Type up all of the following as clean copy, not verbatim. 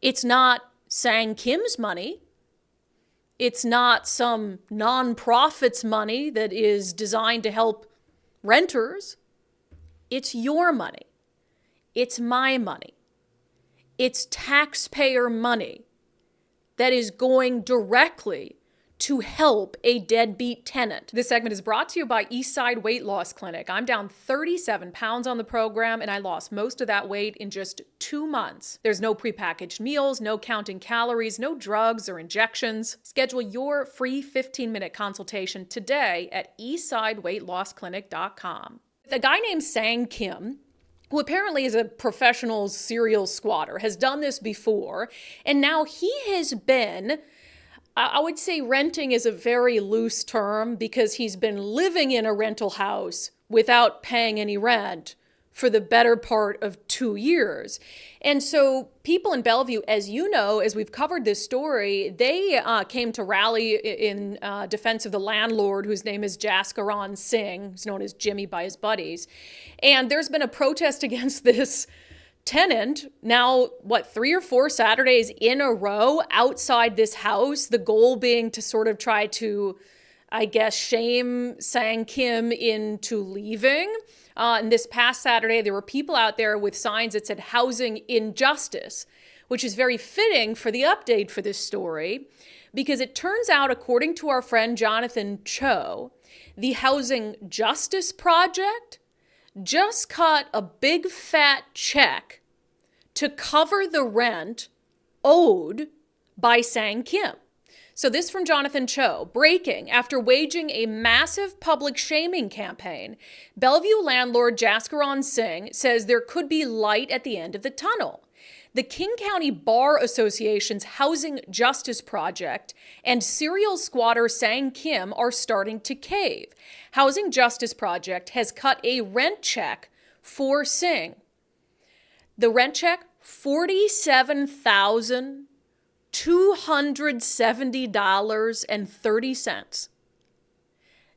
It's not Sang Kim's money. It's not some nonprofit's money that is designed to help renters. It's your money. It's my money. It's taxpayer money that is going directly to help a deadbeat tenant. This segment is brought to you by Eastside Weight Loss Clinic. I'm down 37 pounds on the program, and I lost most of that weight in just 2 months. There's no prepackaged meals, no counting calories, no drugs or injections. Schedule your free 15-minute consultation today at eastsideweightlossclinic.com. A guy named Sang Kim, who apparently is a professional serial squatter, has done this before, and now he has been, I would say renting is a very loose term because he's been living in a rental house without paying any rent for the better part of 2 years. And so people in Bellevue, as you know, as we've covered this story, they came to rally in defense of the landlord, whose name is Jaskaran Singh, who's known as Jimmy by his buddies. And there's been a protest against this tenant now, 3 or 4 Saturdays in a row outside this house, the goal being to sort of try to, I guess, shame Sang Kim into leaving. And this past Saturday, there were people out there with signs that said housing injustice, which is very fitting for the update for this story, because it turns out, according to our friend Jonathan Cho, the Housing Justice Project just cut a big fat check to cover the rent owed by Sang Kim. So this from Jonathan Cho. Breaking: after waging a massive public shaming campaign, Bellevue landlord Jaskaran Singh says there could be light at the end of the tunnel. The King County Bar Association's Housing Justice Project and serial squatter Sang Kim are starting to cave. Housing Justice Project has cut a rent check for Singh. The rent check, $47,270.30.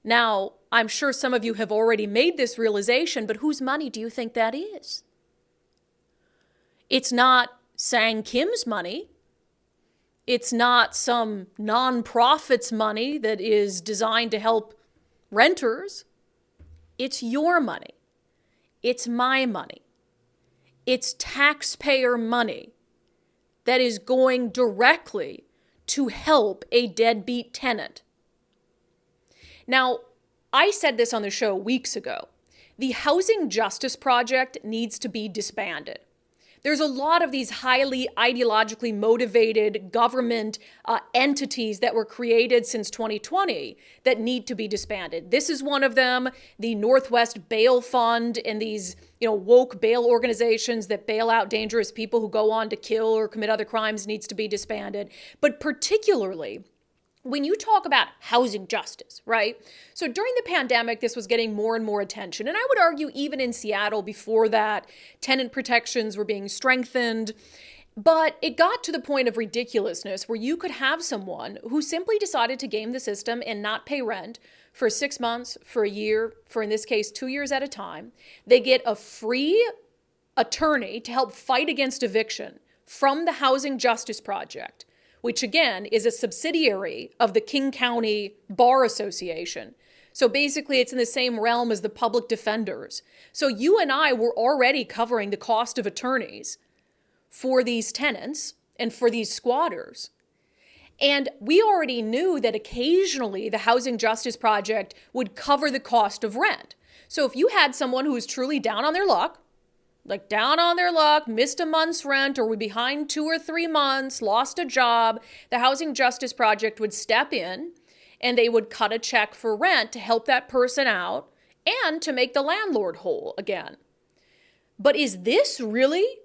Now, I'm sure some of you have already made this realization, but whose money do you think that is? It's not Sang Kim's money. It's not some nonprofit's money that is designed to help renters. It's your money. It's my money. It's taxpayer money that is going directly to help a deadbeat tenant. Now, I said this on the show weeks ago. The Housing Justice Project needs to be disbanded. There's a lot of these highly ideologically motivated government entities that were created since 2020 that need to be disbanded. This is one of them. The Northwest Bail Fund and these, woke bail organizations that bail out dangerous people who go on to kill or commit other crimes needs to be disbanded. But particularly, when you talk about housing justice, right? So during the pandemic, this was getting more and more attention. And I would argue even in Seattle before that, tenant protections were being strengthened. But it got to the point of ridiculousness where you could have someone who simply decided to game the system and not pay rent for 6 months, for a year, for in this case, 2 years at a time. They get a free attorney to help fight against eviction from the Housing Justice Project, which again is a subsidiary of the King County Bar Association. So basically it's in the same realm as the public defenders. So you and I were already covering the cost of attorneys for these tenants and for these squatters. And we already knew that occasionally the Housing Justice Project would cover the cost of rent. So if you had someone who was truly down on their luck, missed a month's rent or were behind 2 or 3 months, lost a job, the Housing Justice Project would step in and they would cut a check for rent to help that person out and to make the landlord whole again. But is this really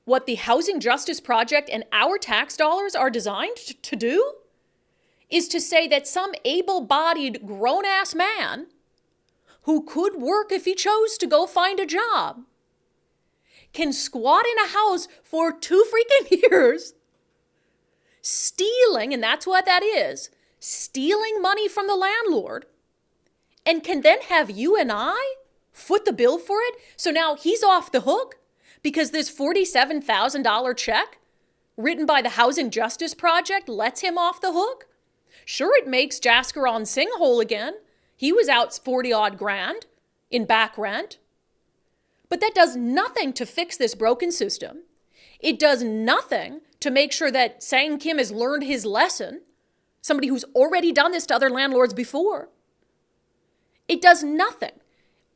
what the Housing Justice Project and our tax dollars are designed to do? Is to say that some able-bodied grown-ass man who could work if he chose to go find a job can squat in a house for 2 freaking years, stealing, and that's what that is, stealing money from the landlord, and can then have you and I foot the bill for it? So now he's off the hook because this $47,000 check written by the Housing Justice Project lets him off the hook. Sure, it makes Jaskaran Singh whole again. He was out 40-odd grand in back rent. But that does nothing to fix this broken system. It does nothing to make sure that Sang Kim has learned his lesson, somebody who's already done this to other landlords before. It does nothing.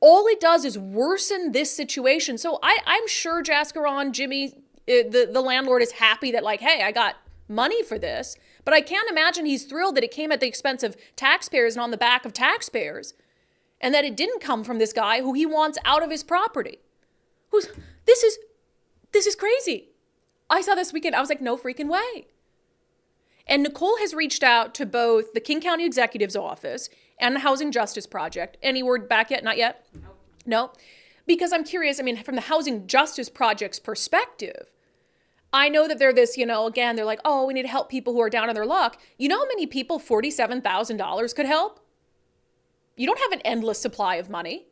All it does is worsen this situation. So I'm sure Jaskaran, Jimmy, the landlord, is happy that, like, hey, I got money for this. But I can't imagine he's thrilled that it came at the expense of taxpayers and on the back of taxpayers, and that it didn't come from this guy who he wants out of his property. This is crazy. I saw this weekend. I was like, no freaking way. And Nicole has reached out to both the King County Executive's Office and the Housing Justice Project. Any word back yet? Not yet? No. Because I'm curious, I mean, from the Housing Justice Project's perspective, I know that they're this, again, they're like, oh, we need to help people who are down on their luck. You know how many people $47,000 could help? You don't have an endless supply of money.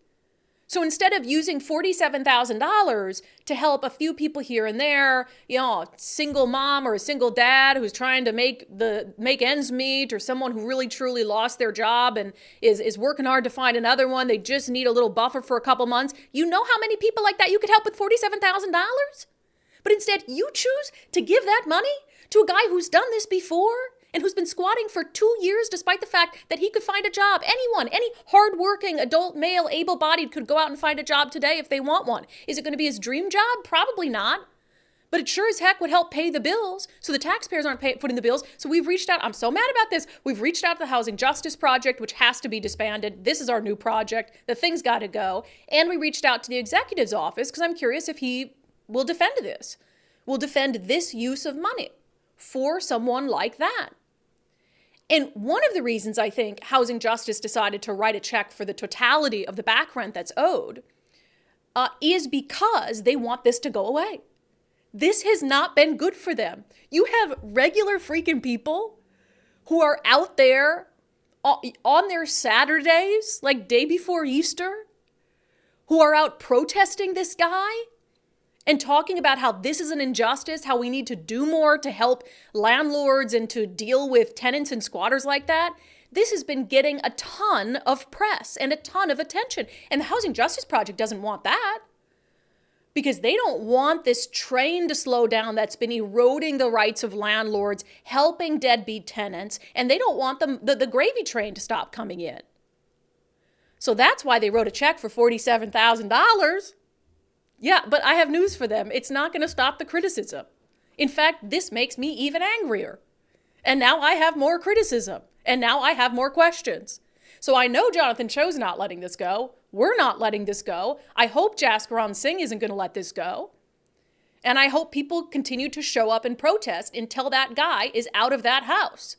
So instead of using $47,000 to help a few people here and there, a single mom or a single dad who's trying to make ends meet, or someone who really truly lost their job and is working hard to find another one, they just need a little buffer for a couple months. You know how many people like that you could help with $47,000? But instead, you choose to give that money to a guy who's done this before and who's been squatting for 2 years despite the fact that he could find a job. Anyone, any hardworking adult male, able-bodied could go out and find a job today if they want one. Is it going to be his dream job? Probably not. But it sure as heck would help pay the bills, so the taxpayers aren't footing the bills. So we've reached out. I'm so mad about this. We've reached out to the Housing Justice Project, which has to be disbanded. This is our new project. The thing's got to go. And we reached out to the executive's office because I'm curious if he will defend this. Will defend this use of money for someone like that. And one of the reasons I think Housing Justice decided to write a check for the totality of the back rent that's owed is because they want this to go away. This has not been good for them. You have regular freaking people who are out there on their Saturdays, like day before Easter, who are out protesting this guy and talking about how this is an injustice, how we need to do more to help landlords and to deal with tenants and squatters like that. This has been getting a ton of press and a ton of attention. And the Housing Justice Project doesn't want that, because they don't want this train to slow down that's been eroding the rights of landlords, helping deadbeat tenants, and they don't want the gravy train to stop coming in. So that's why they wrote a check for $47,000. Yeah, but I have news for them. It's not going to stop the criticism. In fact, this makes me even angrier. And now I have more criticism. And now I have more questions. So I know Jonathan Cho's not letting this go. We're not letting this go. I hope Jaskaran Singh isn't going to let this go. And I hope people continue to show up and protest until that guy is out of that house.